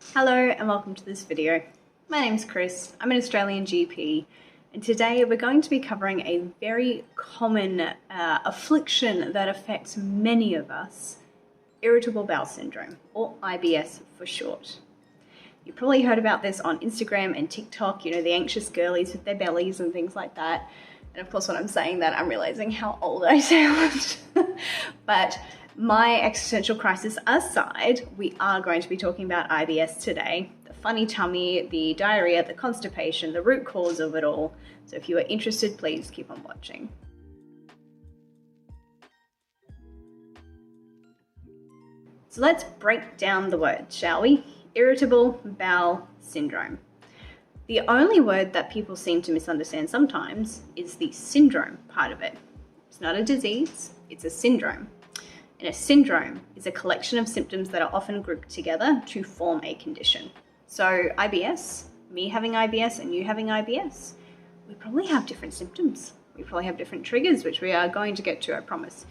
Hello and welcome to this video. My name's Kris, I'm an Australian GP, and today we're going to be covering a very common affliction that affects many of us, irritable bowel syndrome, or IBS for short. You probably heard about this on Instagram and TikTok, you know, the anxious girlies with their bellies and things like that. And of course, when I'm saying that, I'm realizing how old I sound. But my existential crisis aside, we are going to be talking about IBS today. The funny tummy, the diarrhea, the constipation, the root cause of it all. So if you are interested, please keep on watching. So let's break down the words, shall we? Irritable bowel syndrome. The only word that people seem to misunderstand sometimes is the syndrome part of it. It's not a disease, it's a syndrome. And a syndrome is a collection of symptoms that are often grouped together to form a condition. So IBS, me having IBS and you having IBS, we probably have different symptoms. We probably have different triggers, which we are going to get to, I promise.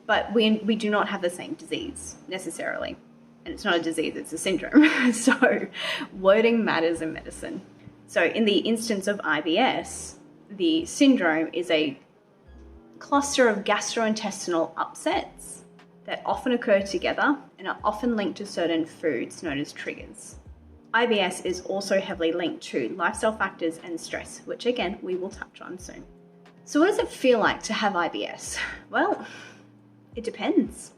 But we do not have the same disease necessarily. And it's not a disease, it's a syndrome. So wording matters in medicine. So in the instance of IBS, the syndrome is a cluster of gastrointestinal upsets that often occur together and are often linked to certain foods known as triggers. IBS is also heavily linked to lifestyle factors and stress, which again, we will touch on soon. So what does it feel like to have IBS? Well, it depends.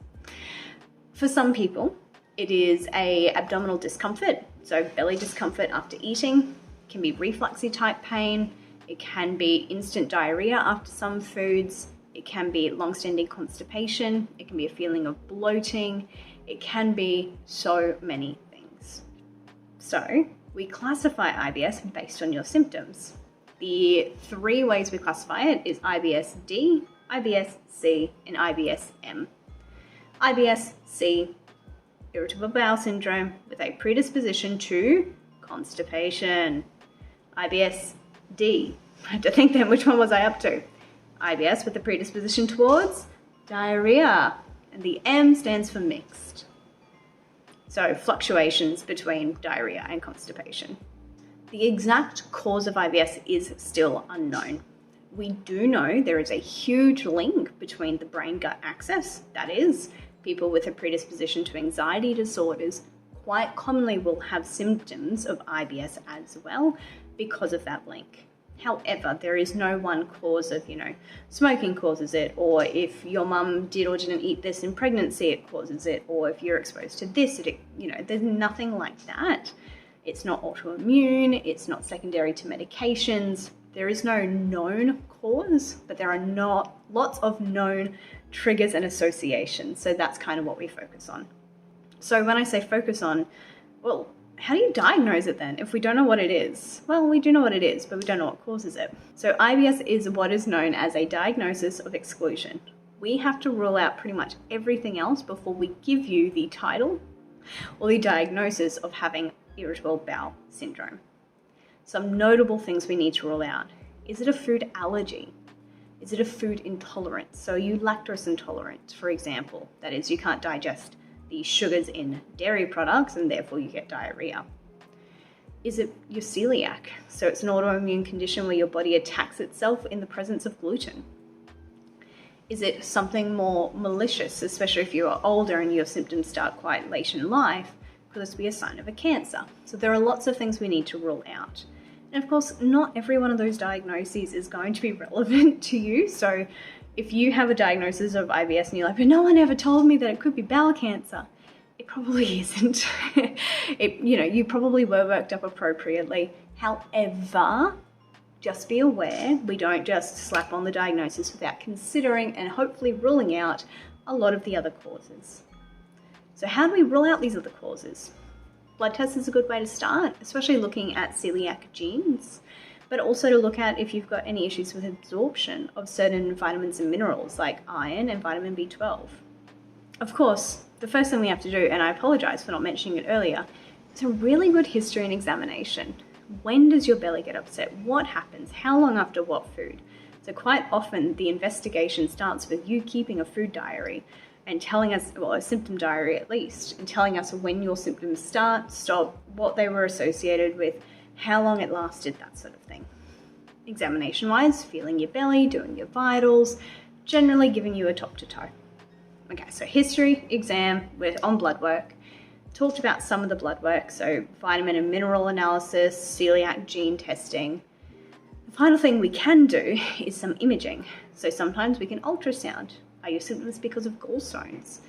For some people, it is an abdominal discomfort, so belly discomfort after eating. It can be refluxy type pain. It can be instant diarrhea after some foods. It can be long-standing constipation. It can be a feeling of bloating. It can be so many things. So we classify IBS based on your symptoms. The three ways we classify it is IBS-D, IBS-C, and IBS-M. IBS-C, irritable bowel syndrome with a predisposition to constipation. IBS-D, I had to think then, which one was I up to? IBS with a predisposition towards diarrhea, and the M stands for mixed. So fluctuations between diarrhea and constipation. The exact cause of IBS is still unknown. We do know there is a huge link between the brain-gut axis, that is, people with a predisposition to anxiety disorders quite commonly will have symptoms of IBS as well because of that link. However, there is no one cause of, smoking causes it, or if your mum did or didn't eat this in pregnancy, it causes it, or if you're exposed to this, there's nothing like that. It's not autoimmune, it's not secondary to medications. There is no known cause, but there are lots of known triggers and associations. So that's kind of what we focus on. So when I say focus on, well, how do you diagnose it then if we don't know what it is? Well, we do know what it is, but we don't know what causes it. So IBS is what is known as a diagnosis of exclusion. We have to rule out pretty much everything else before we give you the title or the diagnosis of having irritable bowel syndrome. Some notable things we need to rule out. Is it a food allergy? Is it a food intolerance? So are you lactose intolerant, for example? That is, you can't digest the sugars in dairy products and therefore you get diarrhea. Is it your celiac? So it's an autoimmune condition where your body attacks itself in the presence of gluten. Is it something more malicious, especially if you are older and your symptoms start quite late in life? Could this be a sign of a cancer? So there are lots of things we need to rule out. And of course, not every one of those diagnoses is going to be relevant to you. So if you have a diagnosis of IBS and you're like, but no one ever told me that it could be bowel cancer, it probably isn't. You probably were worked up appropriately. However, just be aware, we don't just slap on the diagnosis without considering and hopefully ruling out a lot of the other causes. So how do we rule out these other causes? Blood test is a good way to start, especially looking at celiac genes, but also to look at if you've got any issues with absorption of certain vitamins and minerals like iron and vitamin B12. Of course, the first thing we have to do, and I apologize for not mentioning it earlier, is a really good history and examination. When does your belly get upset? What happens? How long after what food? So quite often the investigation starts with you keeping a food diary. and telling us, well, a symptom diary at least, and telling us when your symptoms start, stop, what they were associated with, how long it lasted, that sort of thing. Examination-wise, feeling your belly, doing your vitals, generally giving you a top to toe. Okay, so history, exam, we're on blood work. Talked about some of the blood work, so vitamin and mineral analysis, celiac gene testing. The final thing we can do is some imaging. So sometimes we can ultrasound. Are your symptoms because of gallstones?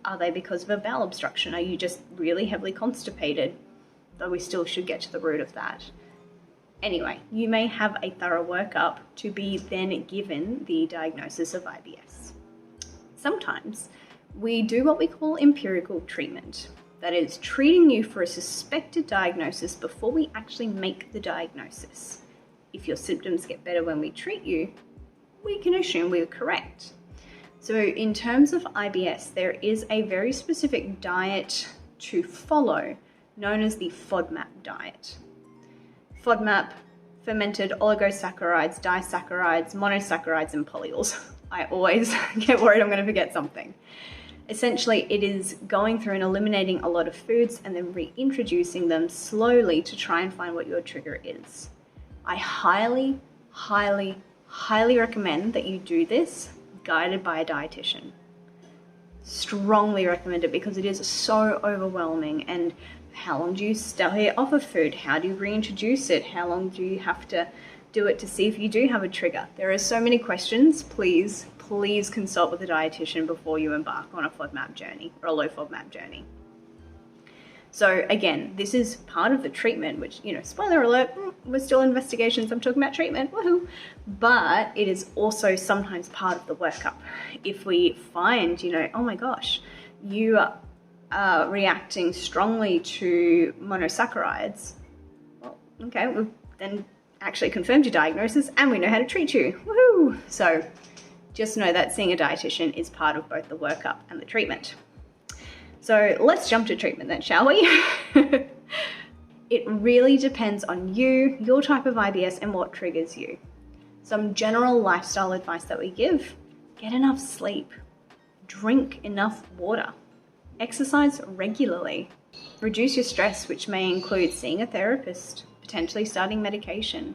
Are they because of a bowel obstruction? Are you just really heavily constipated? Though we still should get to the root of that. Anyway, you may have a thorough workup to be then given the diagnosis of IBS. Sometimes we do what we call empirical treatment. That is, treating you for a suspected diagnosis before we actually make the diagnosis. If your symptoms get better when we treat you, we can assume we were correct. So in terms of IBS, there is a very specific diet to follow known as the FODMAP diet. FODMAP, fermented oligosaccharides, disaccharides, monosaccharides, and polyols. I always get worried I'm going to forget something. Essentially, it is going through and eliminating a lot of foods and then reintroducing them slowly to try and find what your trigger is. I highly, highly, highly recommend that you do this guided by a dietitian. Strongly recommend it because it is so overwhelming. And how long do you stay off of food? How do you reintroduce it? How long do you have to do it to see if you do have a trigger? There are so many questions. Please consult with a dietitian before you embark on a FODMAP journey or a low FODMAP journey. So again, this is part of the treatment, which, spoiler alert, we're still investigations, I'm talking about treatment, woohoo. But it is also sometimes part of the workup. If we find, oh my gosh, you are reacting strongly to monosaccharides, well, okay, we've then actually confirmed your diagnosis and we know how to treat you, woohoo. So just know that seeing a dietitian is part of both the workup and the treatment. So let's jump to treatment then, shall we? It really depends on you, your type of IBS, and what triggers you. Some general lifestyle advice that we give: get enough sleep, drink enough water, exercise regularly, reduce your stress, which may include seeing a therapist, potentially starting medication,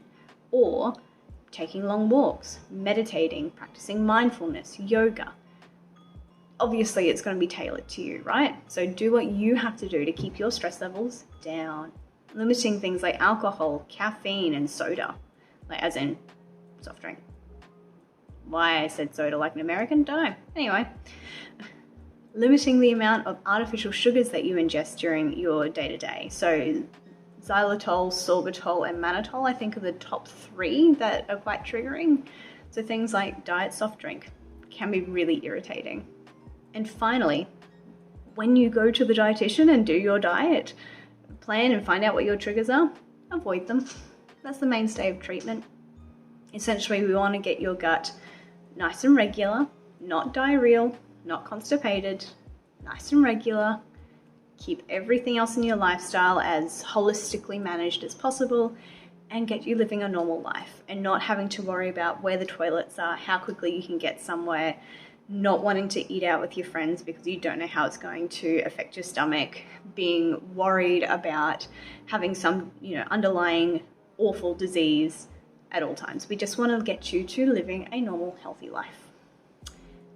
or taking long walks, meditating, practicing mindfulness, yoga. Obviously, it's going to be tailored to you, right? So do what you have to do to keep your stress levels down. Limiting things like alcohol, caffeine, and soda, like as in soft drink. Why I said soda like an American, don't know. Anyway, limiting the amount of artificial sugars that you ingest during your day-to-day. So xylitol, sorbitol, and mannitol, I think, are the top 3 that are quite triggering. So things like diet soft drink can be really irritating. And finally, when you go to the dietitian and do your diet plan and find out what your triggers are, avoid them. That's the mainstay of treatment. Essentially, we want to get your gut nice and regular, not diarrheal, not constipated, nice and regular. Keep everything else in your lifestyle as holistically managed as possible and get you living a normal life and not having to worry about where the toilets are, how quickly you can get somewhere, not wanting to eat out with your friends because you don't know how it's going to affect your stomach, being worried about having some, underlying awful disease at all times. We just want to get you to living a normal, healthy life.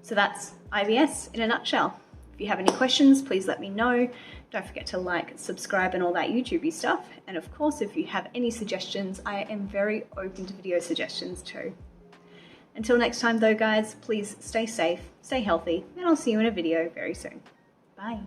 So that's IBS in a nutshell. If you have any questions, please let me know. Don't forget to like, subscribe, and all that YouTubey stuff. And of course, if you have any suggestions, I am very open to video suggestions too. Until next time though, guys, please stay safe, stay healthy, and I'll see you in a video very soon. Bye.